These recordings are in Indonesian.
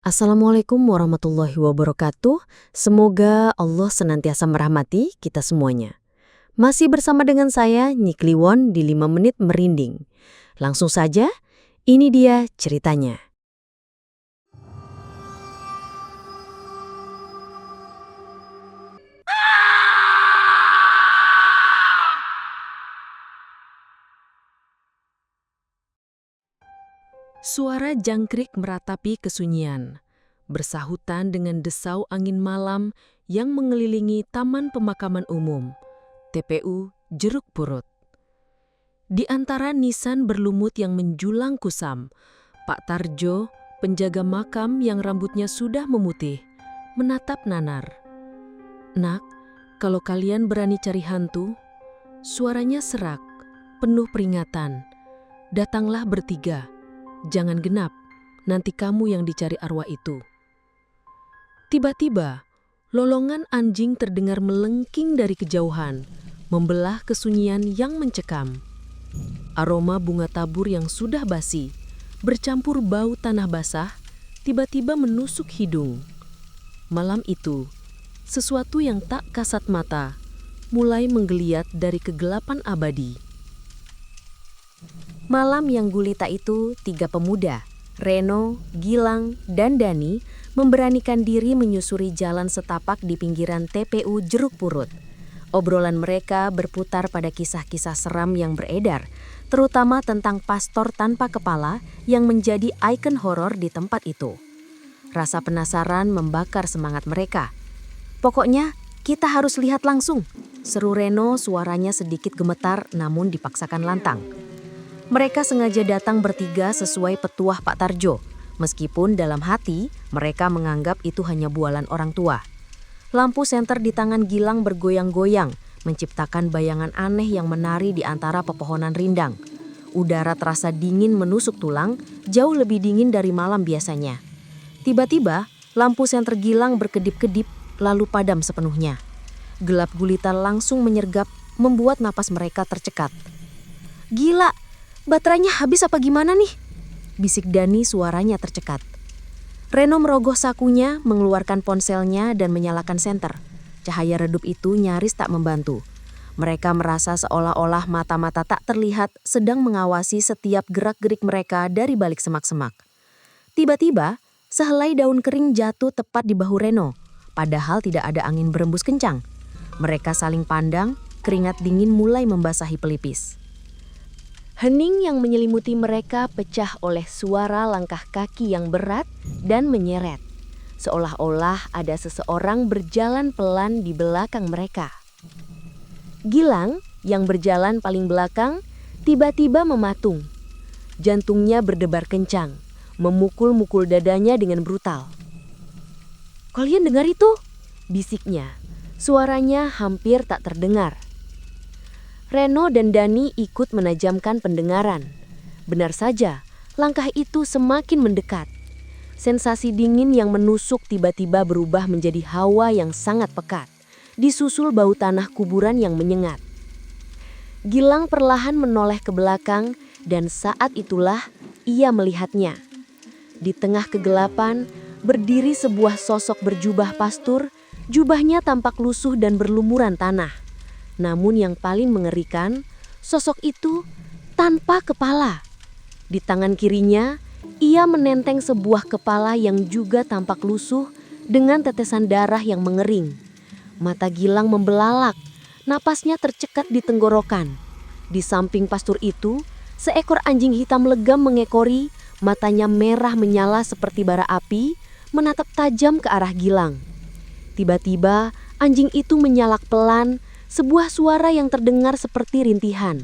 Assalamualaikum warahmatullahi wabarakatuh. Semoga Allah senantiasa merahmati kita semuanya. Masih bersama dengan saya, Nyi Kliwon di 5 Menit Merinding. Langsung saja, ini dia ceritanya. Suara jangkrik meratapi kesunyian, bersahutan dengan desau angin malam yang mengelilingi Taman Pemakaman Umum, TPU Jeruk Purut. Di antara nisan berlumut yang menjulang kusam, Pak Tarjo, penjaga makam yang rambutnya sudah memutih, menatap Nanar. "Nak, kalau kalian berani cari hantu," suaranya serak, penuh peringatan. "Datanglah bertiga. Jangan genap, nanti kamu yang dicari arwah itu." Tiba-tiba, lolongan anjing terdengar melengking dari kejauhan, membelah kesunyian yang mencekam. Aroma bunga tabur yang sudah basi, bercampur bau tanah basah, tiba-tiba menusuk hidung. Malam itu, sesuatu yang tak kasat mata mulai menggeliat dari kegelapan abadi. Malam yang gulita itu, 3 pemuda, Reno, Gilang, dan Dani, memberanikan diri menyusuri jalan setapak di pinggiran TPU Jeruk Purut. Obrolan mereka berputar pada kisah-kisah seram yang beredar, terutama tentang pastor tanpa kepala yang menjadi ikon horor di tempat itu. Rasa penasaran membakar semangat mereka. "Pokoknya, kita harus lihat langsung," seru Reno, suaranya sedikit gemetar namun dipaksakan lantang. Mereka sengaja datang bertiga sesuai petuah Pak Tarjo, meskipun dalam hati mereka menganggap itu hanya bualan orang tua. Lampu senter di tangan Gilang bergoyang-goyang, menciptakan bayangan aneh yang menari di antara pepohonan rindang. Udara terasa dingin menusuk tulang, jauh lebih dingin dari malam biasanya. Tiba-tiba, lampu senter Gilang berkedip-kedip, lalu padam sepenuhnya. Gelap gulita langsung menyergap, membuat napas mereka tercekat. "Gila! Baterainya habis apa gimana nih?" bisik Dani, suaranya tercekat. Reno merogoh sakunya, mengeluarkan ponselnya dan menyalakan senter. Cahaya redup itu nyaris tak membantu. Mereka merasa seolah-olah mata-mata tak terlihat sedang mengawasi setiap gerak-gerik mereka dari balik semak-semak. Tiba-tiba, sehelai daun kering jatuh tepat di bahu Reno, padahal tidak ada angin berembus kencang. Mereka saling pandang, keringat dingin mulai membasahi pelipis. Hening yang menyelimuti mereka pecah oleh suara langkah kaki yang berat dan menyeret. Seolah-olah ada seseorang berjalan pelan di belakang mereka. Gilang, yang berjalan paling belakang, tiba-tiba mematung. Jantungnya berdebar kencang, memukul-mukul dadanya dengan brutal. "Kalian dengar itu?" bisiknya. Suaranya hampir tak terdengar. Reno dan Dani ikut menajamkan pendengaran. Benar saja, langkah itu semakin mendekat. Sensasi dingin yang menusuk tiba-tiba berubah menjadi hawa yang sangat pekat, disusul bau tanah kuburan yang menyengat. Gilang perlahan menoleh ke belakang dan saat itulah ia melihatnya. Di tengah kegelapan, berdiri sebuah sosok berjubah pastur, jubahnya tampak lusuh dan berlumuran tanah. Namun yang paling mengerikan, sosok itu tanpa kepala. Di tangan kirinya, ia menenteng sebuah kepala yang juga tampak lusuh dengan tetesan darah yang mengering. Mata Gilang membelalak, napasnya tercekat di tenggorokan. Di samping pastur itu, seekor anjing hitam legam mengekori, matanya merah menyala seperti bara api, menatap tajam ke arah Gilang. Tiba-tiba, anjing itu menyalak pelan, sebuah suara yang terdengar seperti rintihan.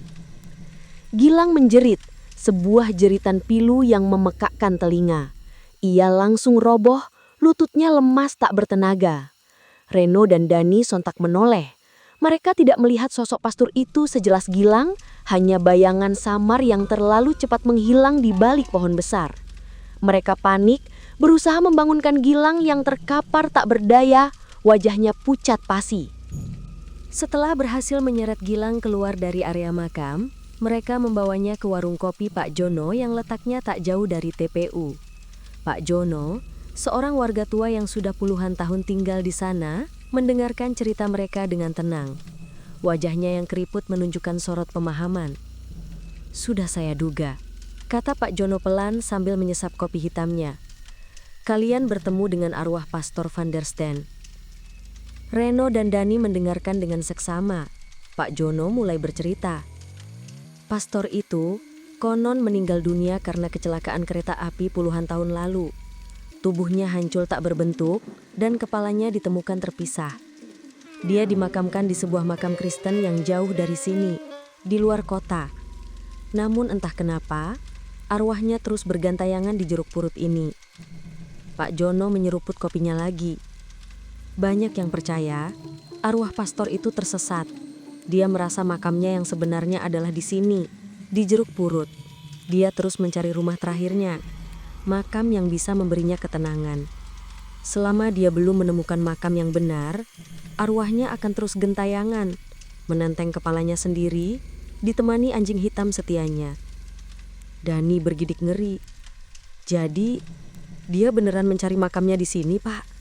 Gilang menjerit, sebuah jeritan pilu yang memekakkan telinga. Ia langsung roboh, lututnya lemas tak bertenaga. Reno dan Dani sontak menoleh. Mereka tidak melihat sosok pastur itu sejelas Gilang, hanya bayangan samar yang terlalu cepat menghilang di balik pohon besar. Mereka panik, berusaha membangunkan Gilang yang terkapar tak berdaya, wajahnya pucat pasi. Setelah berhasil menyeret Gilang keluar dari area makam, mereka membawanya ke warung kopi Pak Jono yang letaknya tak jauh dari TPU. Pak Jono, Seorang warga tua yang sudah puluhan tahun tinggal di sana mendengarkan cerita mereka dengan tenang. Wajahnya yang keriput menunjukkan sorot pemahaman. "Sudah saya duga," kata Pak Jono pelan sambil menyesap kopi hitamnya. "Kalian bertemu dengan arwah Pastor van der Steen." Reno dan Dani mendengarkan dengan seksama. Pak Jono mulai bercerita. Pastor itu konon meninggal dunia karena kecelakaan kereta api puluhan tahun lalu. Tubuhnya hancur tak berbentuk dan kepalanya ditemukan terpisah. Dia dimakamkan di sebuah makam Kristen yang jauh dari sini, di luar kota. Namun entah kenapa, arwahnya terus bergantayangan di jeruk purut ini. Pak Jono menyeruput kopinya lagi. Banyak yang percaya arwah pastor itu tersesat. Dia merasa makamnya yang sebenarnya adalah di sini, di jeruk purut. Dia terus mencari rumah terakhirnya, makam yang bisa memberinya ketenangan. Selama dia belum menemukan makam yang benar, arwahnya akan terus gentayangan, menenteng kepalanya sendiri, ditemani anjing hitam setianya. Dani bergidik ngeri. Jadi, dia beneran mencari makamnya di sini, Pak.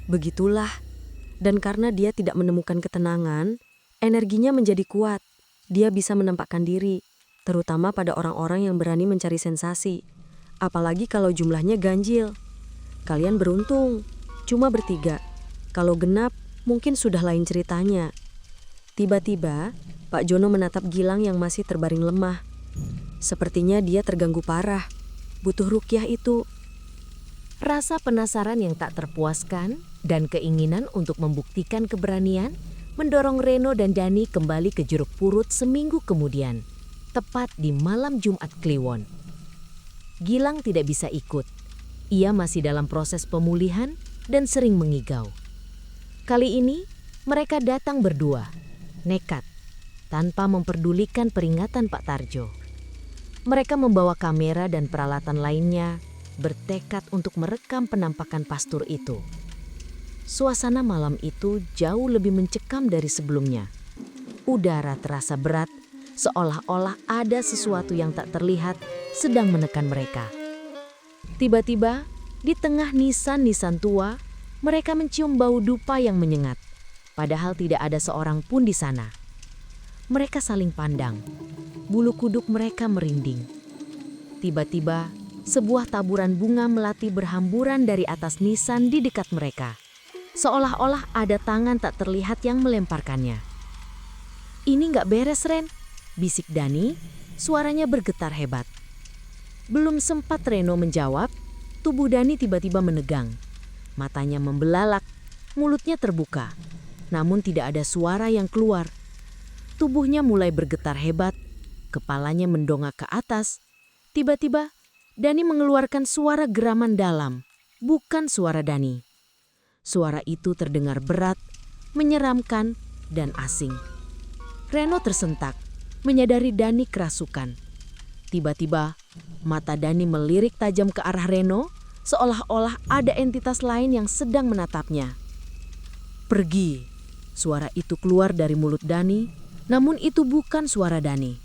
Begitulah. Dan karena dia tidak menemukan ketenangan, energinya menjadi kuat. Dia bisa menampakkan diri, terutama pada orang-orang yang berani mencari sensasi. Apalagi kalau jumlahnya ganjil. Kalian beruntung, cuma bertiga. Kalau genap, mungkin sudah lain ceritanya. Tiba-tiba, Pak Jono menatap Gilang yang masih terbaring lemah. Sepertinya dia terganggu parah. Butuh ruqyah itu. Rasa penasaran yang tak terpuaskan dan keinginan untuk membuktikan keberanian mendorong Reno dan Dani kembali ke jeruk purut seminggu kemudian, tepat di malam Jumat Kliwon. Gilang tidak bisa ikut. Ia masih dalam proses pemulihan dan sering mengigau. Kali ini mereka datang berdua, nekat, tanpa memperdulikan peringatan Pak Tarjo. Mereka membawa kamera dan peralatan lainnya, bertekad untuk merekam penampakan pastur itu. Suasana malam itu jauh lebih mencekam dari sebelumnya. Udara terasa berat, seolah-olah ada sesuatu yang tak terlihat sedang menekan mereka. Tiba-tiba, di tengah nisan-nisan tua, mereka mencium bau dupa yang menyengat, padahal tidak ada seorang pun di sana. Mereka saling pandang, bulu kuduk mereka merinding. Tiba-tiba, sebuah taburan bunga melati berhamburan dari atas nisan di dekat mereka, seolah-olah ada tangan tak terlihat yang melemparkannya. "Ini nggak beres, Ren," bisik Dani, suaranya bergetar hebat. Belum sempat Reno menjawab, tubuh Dani tiba-tiba menegang. Matanya membelalak, mulutnya terbuka, namun tidak ada suara yang keluar. Tubuhnya mulai bergetar hebat, kepalanya mendongak ke atas. Tiba-tiba, Dani mengeluarkan suara geraman dalam, bukan suara Dani. Suara itu terdengar berat, menyeramkan, dan asing. Reno tersentak, menyadari Dani kerasukan. Tiba-tiba, mata Dani melirik tajam ke arah Reno, seolah-olah ada entitas lain yang sedang menatapnya. "Pergi," suara itu keluar dari mulut Dani, namun itu bukan suara Dani.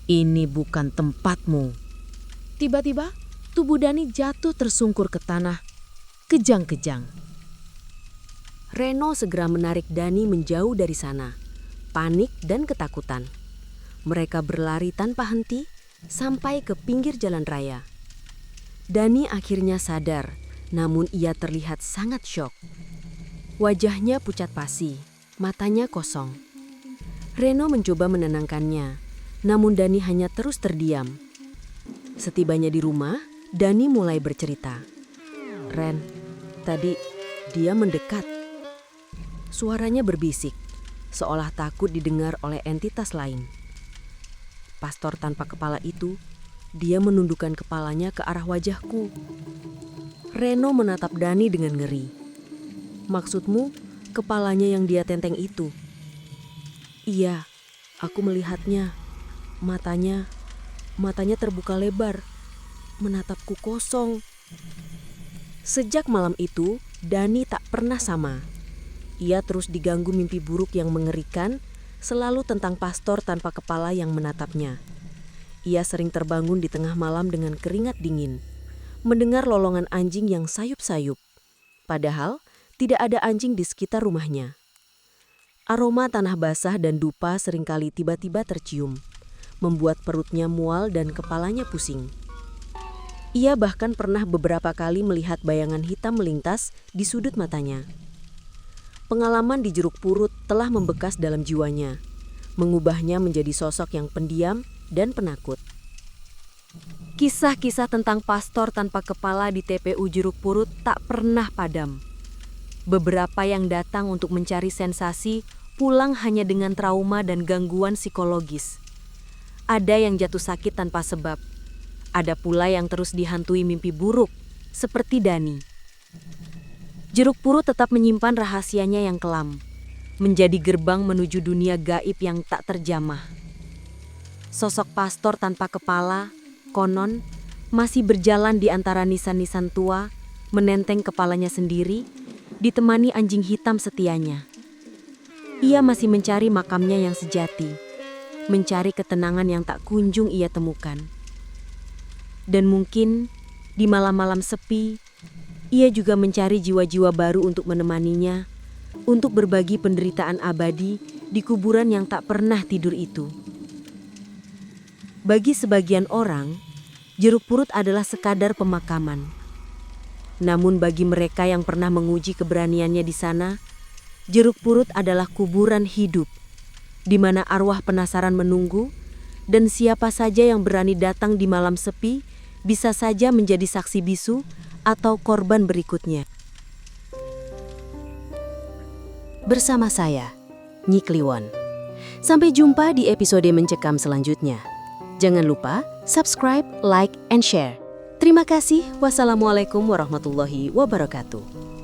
"Ini bukan tempatmu." Tiba-tiba, tubuh Dani jatuh tersungkur ke tanah, kejang-kejang. Reno segera menarik Dani menjauh dari sana, panik dan ketakutan. Mereka berlari tanpa henti sampai ke pinggir jalan raya. Dani akhirnya sadar, namun ia terlihat sangat syok. Wajahnya pucat pasi, matanya kosong. Reno mencoba menenangkannya, namun Dani hanya terus terdiam. Setibanya di rumah, Dani mulai bercerita. "Ren, tadi dia mendekat." Suaranya berbisik, seolah takut didengar oleh entitas lain. Pastor tanpa kepala itu, dia menundukkan kepalanya ke arah wajahku. Reno menatap Dani dengan ngeri. "Maksudmu, kepalanya yang dia tenteng itu?" "Iya, aku melihatnya. Matanya terbuka lebar, menatapku kosong." Sejak malam itu, Dani tak pernah sama. Ia terus diganggu mimpi buruk yang mengerikan, selalu tentang pastor tanpa kepala yang menatapnya. Ia sering terbangun di tengah malam dengan keringat dingin, mendengar lolongan anjing yang sayup-sayup. Padahal tidak ada anjing di sekitar rumahnya. Aroma tanah basah dan dupa seringkali tiba-tiba tercium, membuat perutnya mual dan kepalanya pusing. Ia bahkan pernah beberapa kali melihat bayangan hitam melintas di sudut matanya. Pengalaman di Jeruk Purut telah membekas dalam jiwanya, mengubahnya menjadi sosok yang pendiam dan penakut. Kisah-kisah tentang pastor tanpa kepala di TPU Jeruk Purut tak pernah padam. Beberapa yang datang untuk mencari sensasi pulang hanya dengan trauma dan gangguan psikologis. Ada yang jatuh sakit tanpa sebab. Ada pula yang terus dihantui mimpi buruk, seperti Dani. Jeruk Purut tetap menyimpan rahasianya yang kelam, menjadi gerbang menuju dunia gaib yang tak terjamah. Sosok pastor tanpa kepala, konon, masih berjalan di antara nisan-nisan tua, menenteng kepalanya sendiri, ditemani anjing hitam setianya. Ia masih mencari makamnya yang sejati, mencari ketenangan yang tak kunjung ia temukan. Dan mungkin, di malam-malam sepi, ia juga mencari jiwa-jiwa baru untuk menemaninya, untuk berbagi penderitaan abadi di kuburan yang tak pernah tidur itu. Bagi sebagian orang, Jeruk Purut adalah sekadar pemakaman. Namun bagi mereka yang pernah menguji keberaniannya di sana, Jeruk Purut adalah kuburan hidup, di mana arwah penasaran menunggu, dan siapa saja yang berani datang di malam sepi bisa saja menjadi saksi bisu atau korban berikutnya. Bersama saya, Nyi Kliwon. Sampai jumpa di episode Mencekam selanjutnya. Jangan lupa subscribe, like, and share. Terima kasih. Wassalamualaikum warahmatullahi wabarakatuh.